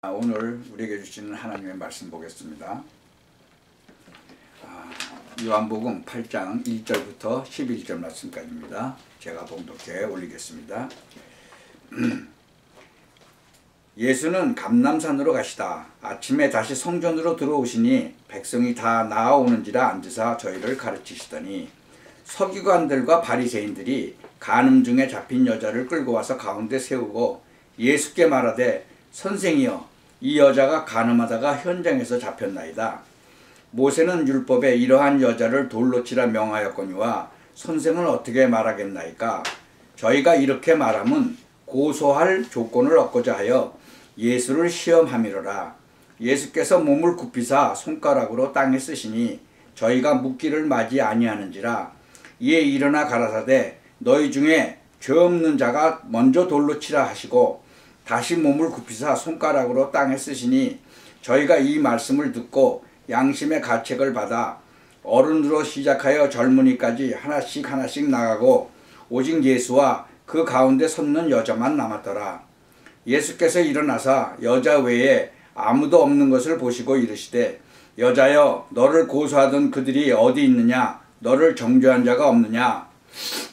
오늘 우리에게 주시는 하나님의 말씀 보겠습니다. 요한복음 8장 1절부터 11절 말씀까지입니다. 제가 봉독해 올리겠습니다. 예수는 감람산으로 가시다 아침에 다시 성전으로 들어오시니 백성이 다 나아오는지라 앉으사 저희를 가르치시더니 서기관들과 바리새인들이 간음 중에 잡힌 여자를 끌고 와서 가운데 세우고 예수께 말하되 선생이여 이 여자가 간음하다가 현장에서 잡혔나이다. 모세는 율법에 이러한 여자를 돌로 치라 명하였거니와 선생은 어떻게 말하겠나이까? 저희가 이렇게 말함은 고소할 조건을 얻고자 하여 예수를 시험함이로라. 예수께서 몸을 굽히사 손가락으로 땅에 쓰시니 저희가 묻기를 맞이 아니하는지라. 이에 일어나 가라사대 너희 중에 죄 없는 자가 먼저 돌로 치라 하시고 다시 몸을 굽히사 손가락으로 땅에 쓰시니 저희가 이 말씀을 듣고 양심의 가책을 받아 어른으로 시작하여 젊은이까지 하나씩 나가고 오직 예수와 그 가운데 섰는 여자만 남았더라. 예수께서 일어나사 여자 외에 아무도 없는 것을 보시고 이르시되 여자여 너를 고소하던 그들이 어디 있느냐? 너를 정죄한 자가 없느냐?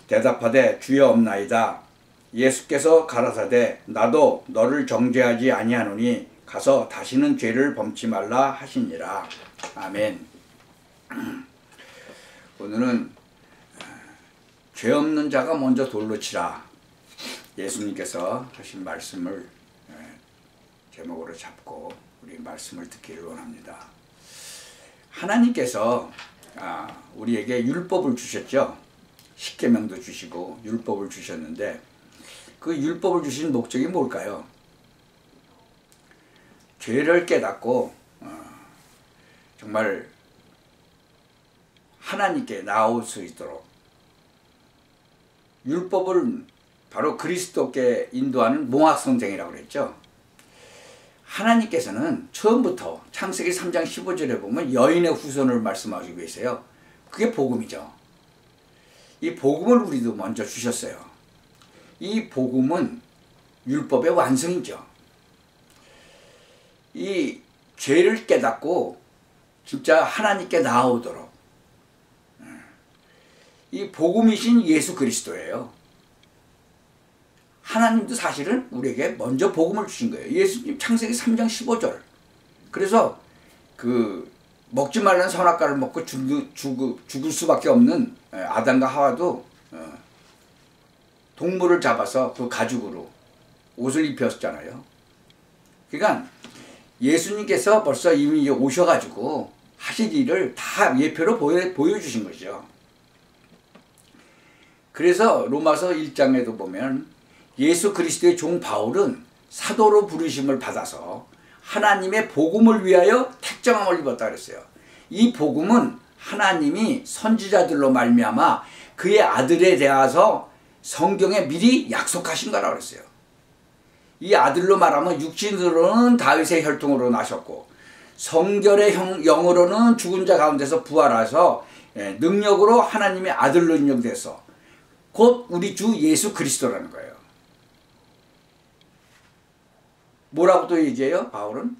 대답하되 주여 없나이다. 예수께서 가라사대 나도 너를 정죄하지 아니하노니 가서 다시는 죄를 범치 말라 하시니라. 아멘. 오늘은 죄 없는 자가 먼저 돌로 치라. 예수님께서 하신 말씀을 제목으로 잡고 우리 말씀을 듣기를 원합니다. 하나님께서 우리에게 율법을 주셨죠. 십계명도 주시고 율법을 주셨는데 그 율법을 주신 목적이 뭘까요? 죄를 깨닫고 정말 하나님께 나올 수 있도록 율법을 바로 그리스도께 인도하는 몽학성경이라고 그랬죠. 하나님께서는 처음부터 창세기 3장 15절에 보면 여인의 후손을 말씀하시고 계세요. 그게 복음이죠. 이 복음을 우리도 먼저 주셨어요. 이 복음은 율법의 완성이죠. 이 죄를 깨닫고 진짜 하나님께 나아오도록 이 복음이신 예수 그리스도예요. 하나님도 사실은 우리에게 먼저 복음을 주신 거예요. 예수님 창세기 3장 15절. 그래서 그 먹지 말라는 선악과를 먹고 죽을 수밖에 없는 아담과 하와도 동물을 잡아서 그 가죽으로 옷을 입혔잖아요. 그러니까 예수님께서 벌써 이미 오셔가지고 하실 일을 다 예표로 보여주신 것이죠. 그래서 로마서 1장에도 보면 예수 그리스도의 종 바울은 사도로 부르심을 받아서 하나님의 복음을 위하여 택정함을 입었다 그랬어요. 이 복음은 하나님이 선지자들로 말미암아 그의 아들에 대해서 성경에 미리 약속하신 거라고 그랬어요. 이 아들로 말하면 육신으로는 다윗의 혈통으로 나셨고 성결의 영으로는 죽은 자 가운데서 부활해서 능력으로 하나님의 아들로 인정돼서 곧 우리 주 예수 그리스도라는 거예요. 뭐라고 또 얘기해요? 바울은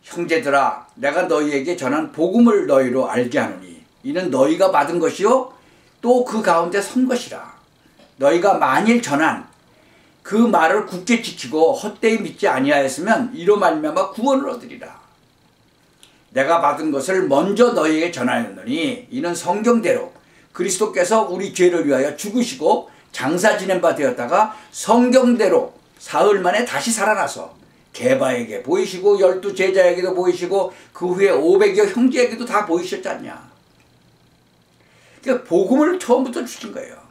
형제들아 내가 너희에게 전한 복음을 너희로 알게 하노니 이는 너희가 받은 것이요 또 그 가운데 선 것이라. 너희가 만일 전한 그 말을 굳게 지키고 헛되이 믿지 아니하였으면 이로 말미암아 구원을 얻으리라. 내가 받은 것을 먼저 너희에게 전하였노니 이는 성경대로 그리스도께서 우리 죄를 위하여 죽으시고 장사 지낸 바 되었다가 성경대로 사흘 만에 다시 살아나서 게바에게 보이시고 12 제자에게도 보이시고 그 후에 500여 형제에게도 다 보이셨지 않냐. 그러니까 복음을 처음부터 주신 거예요.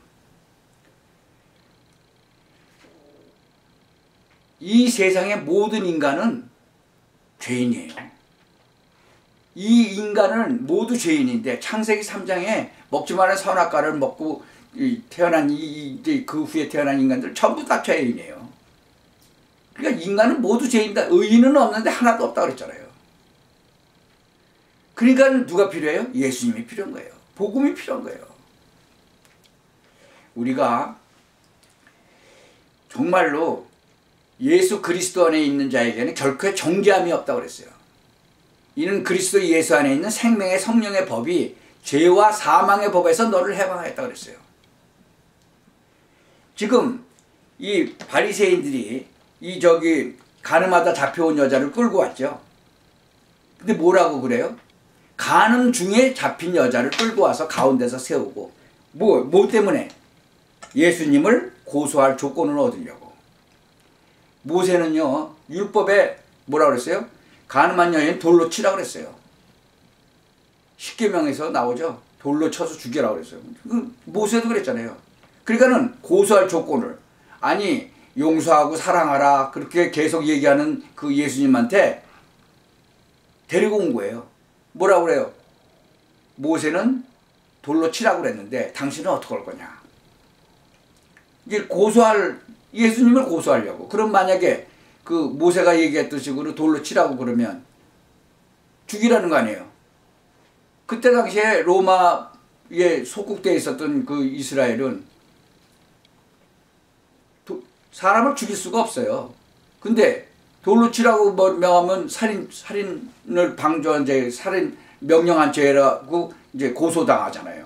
이 세상의 모든 인간은 죄인이에요. 이 인간은 모두 죄인인데 창세기 3장에 먹지 말라는 선악과를 먹고 태어난 이제 그 후에 태어난 인간들 전부 다 죄인이에요. 그러니까 인간은 모두 죄인이다. 의인은 없는데 하나도 없다고 그랬잖아요. 그러니까 누가 필요해요? 예수님이 필요한 거예요. 복음이 필요한 거예요. 우리가 정말로 예수 그리스도 안에 있는 자에게는 결코 정죄함이 없다고 그랬어요. 이는 그리스도 예수 안에 있는 생명의 성령의 법이 죄와 사망의 법에서 너를 해방하였다고 그랬어요. 지금 이 바리새인들이 간음하다 잡혀온 여자를 끌고 왔죠. 근데 뭐라고 그래요? 간음 중에 잡힌 여자를 끌고 와서 가운데서 세우고 뭐 때문에? 예수님을 고소할 조건을 얻으려고. 모세는요 율법에 뭐라고 그랬어요? 간음한 여인 돌로 치라고 그랬어요. 십계명에서 나오죠. 돌로 쳐서 죽여라고 그랬어요. 모세도 그랬잖아요. 그러니까는 고소할 조건을, 아니 용서하고 사랑하라 그렇게 계속 얘기하는 그 예수님한테 데리고 온 거예요. 뭐라고 그래요? 모세는 돌로 치라고 그랬는데 당신은 어떻게 할 거냐. 이제 예수님을 고소하려고. 그럼 만약에 그 모세가 얘기했던 식으로 돌로 치라고 그러면 죽이라는 거 아니에요. 그때 당시에 로마에 속국되어 있었던 그 이스라엘은 사람을 죽일 수가 없어요. 근데 돌로 치라고 명하면 살인을 방조한 죄, 살인 명령한 죄라고 이제 고소당하잖아요.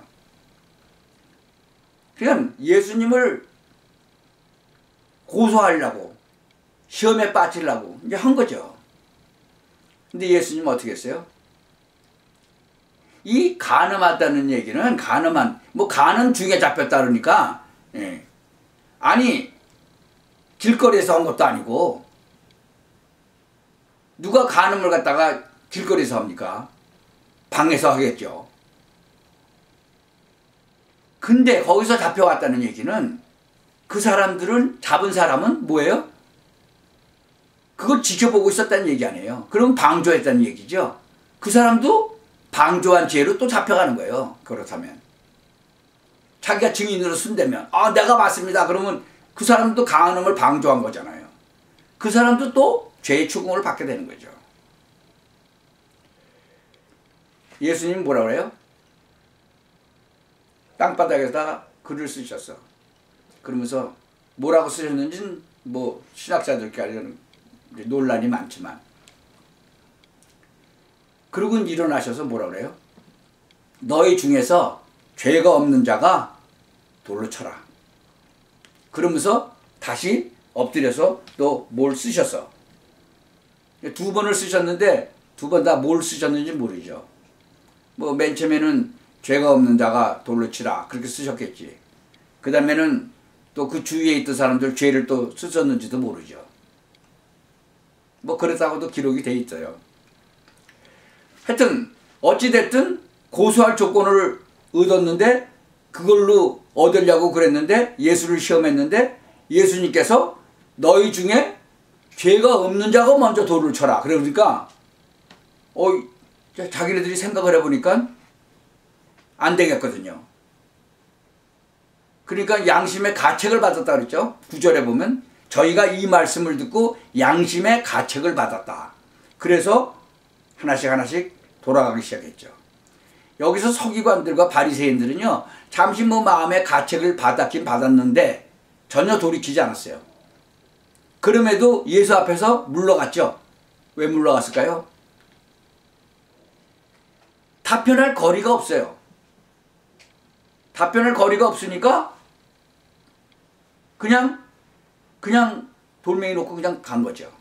그냥 예수님을 고소하려고, 시험에 빠지려고 이제 한 거죠. 근데 예수님은 어떻게 했어요? 이 간음하다는 얘기는 간음 중에 잡혔다 그러니까, 아니 길거리에서 한 것도 아니고, 누가 간음을 갖다가 길거리에서 합니까? 방에서 하겠죠. 근데 거기서 잡혀왔다는 얘기는 그 사람들은, 잡은 사람은 뭐예요? 그걸 지켜보고 있었다는 얘기 아니에요. 그럼 방조했다는 얘기죠. 그 사람도 방조한 죄로 또 잡혀가는 거예요. 그렇다면 자기가 증인으로 쓴다면 내가 맞습니다. 그러면 그 사람도 간음을 방조한 거잖아요. 그 사람도 또 죄의 추궁을 받게 되는 거죠. 예수님 뭐라고 그래요? 땅바닥에다가 글을 쓰셨어. 그러면서 뭐라고 쓰셨는지는 뭐 신학자들끼리 논란이 많지만, 그러고 일어나셔서 뭐라 그래요? 너희 중에서 죄가 없는 자가 돌로 쳐라. 그러면서 다시 엎드려서 또 뭘 쓰셨어. 두 번을 쓰셨는데 두 번 다 뭘 쓰셨는지 모르죠. 뭐 맨 처음에는 죄가 없는 자가 돌로 치라 그렇게 쓰셨겠지. 그 다음에는 또 그 주위에 있던 사람들 죄를 또 쓰셨는지도 모르죠. 뭐 그랬다고도 기록이 돼 있어요. 하여튼 어찌됐든 고소할 조건을 얻었는데, 그걸로 얻으려고 그랬는데 예수를 시험했는데 예수님께서 너희 중에 죄가 없는 자가 먼저 돌을 쳐라. 그러니까 자기네들이 생각을 해보니까 안 되겠거든요. 그러니까 양심의 가책을 받았다 그랬죠. 9절에 보면 저희가 이 말씀을 듣고 양심의 가책을 받았다. 그래서 하나씩 돌아가기 시작했죠. 여기서 서기관들과 바리새인들은요, 잠시 마음의 가책을 받았긴 받았는데 전혀 돌이키지 않았어요. 그럼에도 예수 앞에서 물러갔죠. 왜 물러갔을까요? 답변할 거리가 없어요. 답변할 거리가 없으니까 그냥 돌멩이 놓고 그냥 간 거죠.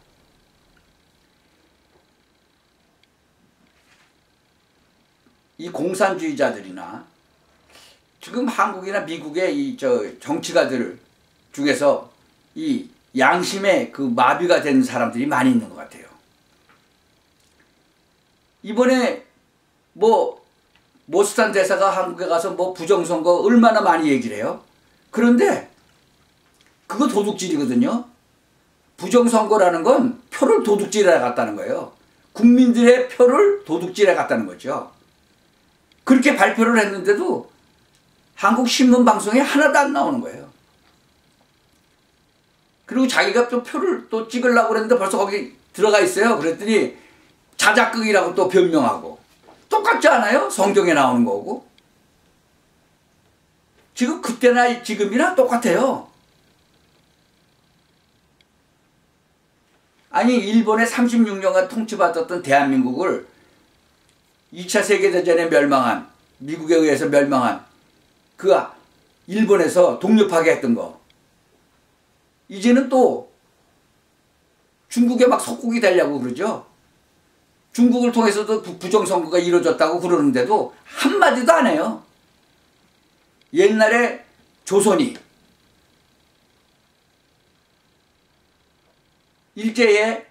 이 공산주의자들이나 지금 한국이나 미국의 정치가들 중에서 이 양심의 그 마비가 된 사람들이 많이 있는 것 같아요. 이번에 모스탄 대사가 한국에 가서 부정선거 얼마나 많이 얘기를 해요. 그런데 그거 도둑질이거든요. 부정선거라는 건 표를 도둑질해 갔다는 거예요. 국민들의 표를 도둑질해 갔다는 거죠. 그렇게 발표를 했는데도 한국 신문 방송에 하나도 안 나오는 거예요. 그리고 자기가 또 표를 또 찍으려고 그랬는데 벌써 거기 들어가 있어요. 그랬더니 자작극이라고 또 변명하고. 똑같지 않아요? 성경에 나오는 거고. 지금 그때나 지금이나 똑같아요. 아니 일본의 36년간 통치받았던 대한민국을 2차 세계대전에 멸망한, 미국에 의해서 멸망한 그 일본에서 독립하게 했던 거, 이제는 또 중국에 막 속국이 되려고 그러죠. 중국을 통해서도 부정선거가 이루어졌다고 그러는데도 한마디도 안 해요. 옛날에 조선이 일제에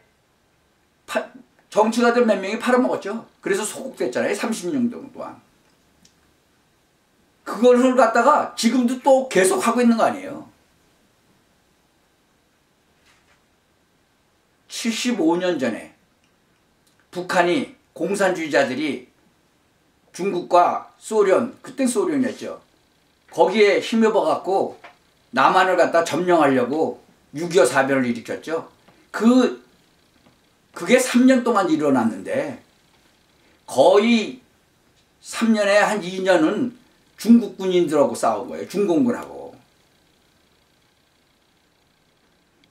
정치가들 몇 명이 팔아먹었죠. 그래서 소국됐잖아요. 30년 동안. 그걸 갖다가 지금도 또 계속 하고 있는 거 아니에요. 75년 전에 북한이 공산주의자들이 중국과 소련, 그땐 소련이었죠. 거기에 힘입어 갖고 남한을 갖다 점령하려고 6.25 사변을 일으켰죠. 그게 3년 동안 일어났는데 거의 3년에 한 2년은 중국 군인들하고 싸운 거예요. 중공군하고.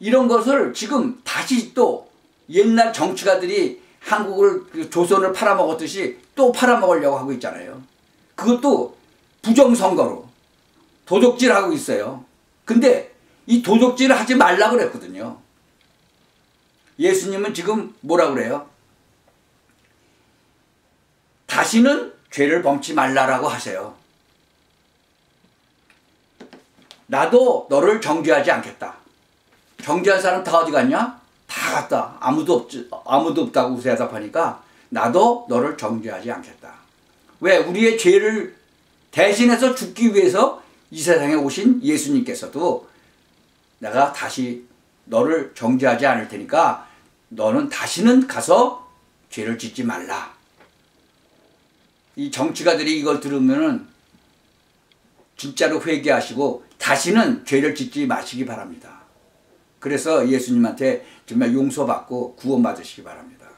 이런 것을 지금 다시 또 옛날 정치가들이 한국을, 조선을 팔아먹었듯이 또 팔아먹으려고 하고 있잖아요. 그것도 부정선거로 도적질하고 있어요. 근데 이 도적질을 하지 말라고 그랬거든요. 예수님은 지금 뭐라고 그래요? 다시는 죄를 범치 말라라고 하세요. 나도 너를 정죄하지 않겠다. 정죄한 사람 다 어디 갔냐? 다 갔다. 아무도 없다고 대답하니까 나도 너를 정죄하지 않겠다. 왜? 우리의 죄를 대신해서 죽기 위해서 이 세상에 오신 예수님께서도 내가 다시 너를 정죄하지 않을 테니까 너는 다시는 가서 죄를 짓지 말라. 이 정치가들이 이걸 들으면은 진짜로 회개하시고 다시는 죄를 짓지 마시기 바랍니다. 그래서 예수님한테 정말 용서받고 구원받으시기 바랍니다.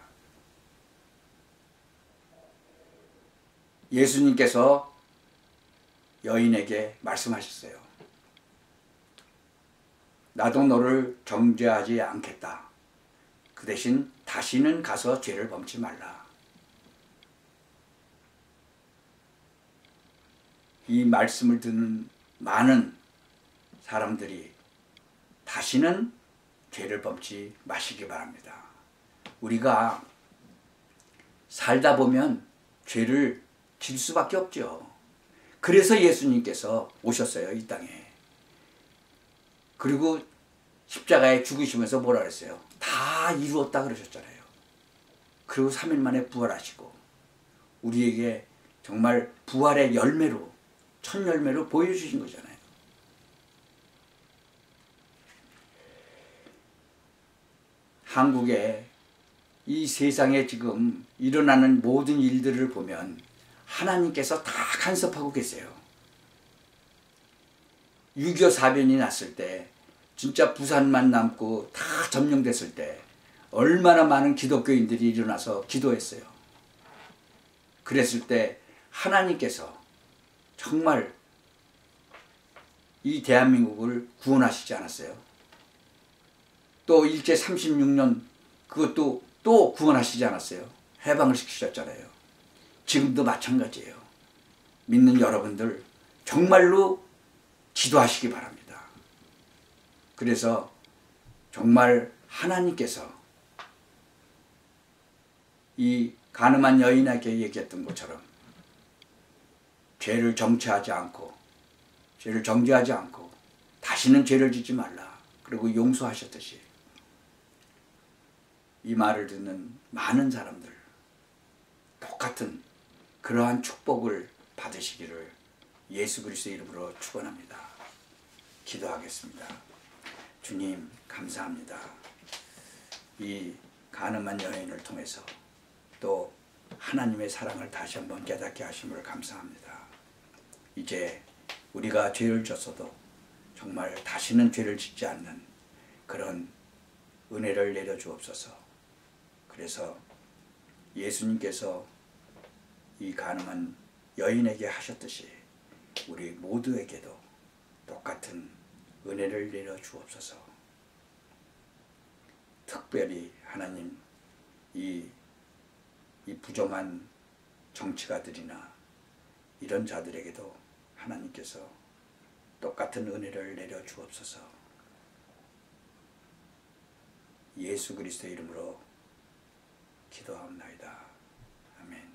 예수님께서 여인에게 말씀하셨어요. 나도 너를 정죄하지 않겠다. 그 대신 다시는 가서 죄를 범치 말라. 이 말씀을 듣는 많은 사람들이 다시는 죄를 범치 마시기 바랍니다. 우리가 살다 보면 죄를 질 수밖에 없죠. 그래서 예수님께서 오셨어요, 이 땅에. 그리고 십자가에 죽으시면서 뭐라 그랬어요? 다 이루었다 그러셨잖아요. 그리고 3일 만에 부활하시고 우리에게 정말 부활의 열매로, 첫 열매로 보여주신 거잖아요. 한국에 이 세상에 지금 일어나는 모든 일들을 보면 하나님께서 다 간섭하고 계세요. 6.25 사변이 났을 때 진짜 부산만 남고 다 점령됐을 때 얼마나 많은 기독교인들이 일어나서 기도했어요. 그랬을 때 하나님께서 정말 이 대한민국을 구원하시지 않았어요? 또 일제 36년 그것도 또 구원하시지 않았어요? 해방을 시키셨잖아요. 지금도 마찬가지예요. 믿는 여러분들 정말로 기도하시기 바랍니다. 그래서 정말 하나님께서 이 가늠한 여인에게 얘기했던 것처럼 죄를 정죄하지 않고 다시는 죄를 짓지 말라. 그리고 용서하셨듯이 이 말을 듣는 많은 사람들 똑같은 그러한 축복을 받으시기를 예수 그리스도의 이름으로 축원합니다. 기도하겠습니다. 주님 감사합니다. 이 가늠한 여인을 통해서 또 하나님의 사랑을 다시 한번 깨닫게 하심을 감사합니다. 이제 우리가 죄를 졌어도 정말 다시는 죄를 짓지 않는 그런 은혜를 내려주옵소서. 그래서 예수님께서 이 가늠한 여인에게 하셨듯이 우리 모두에게도 똑같은 은혜를 내려주옵소서. 특별히 하나님 이 부정한 정치가들이나 이런 자들에게도 하나님께서 똑같은 은혜를 내려 주옵소서. 예수 그리스도의 이름으로 기도하옵나이다. 아멘.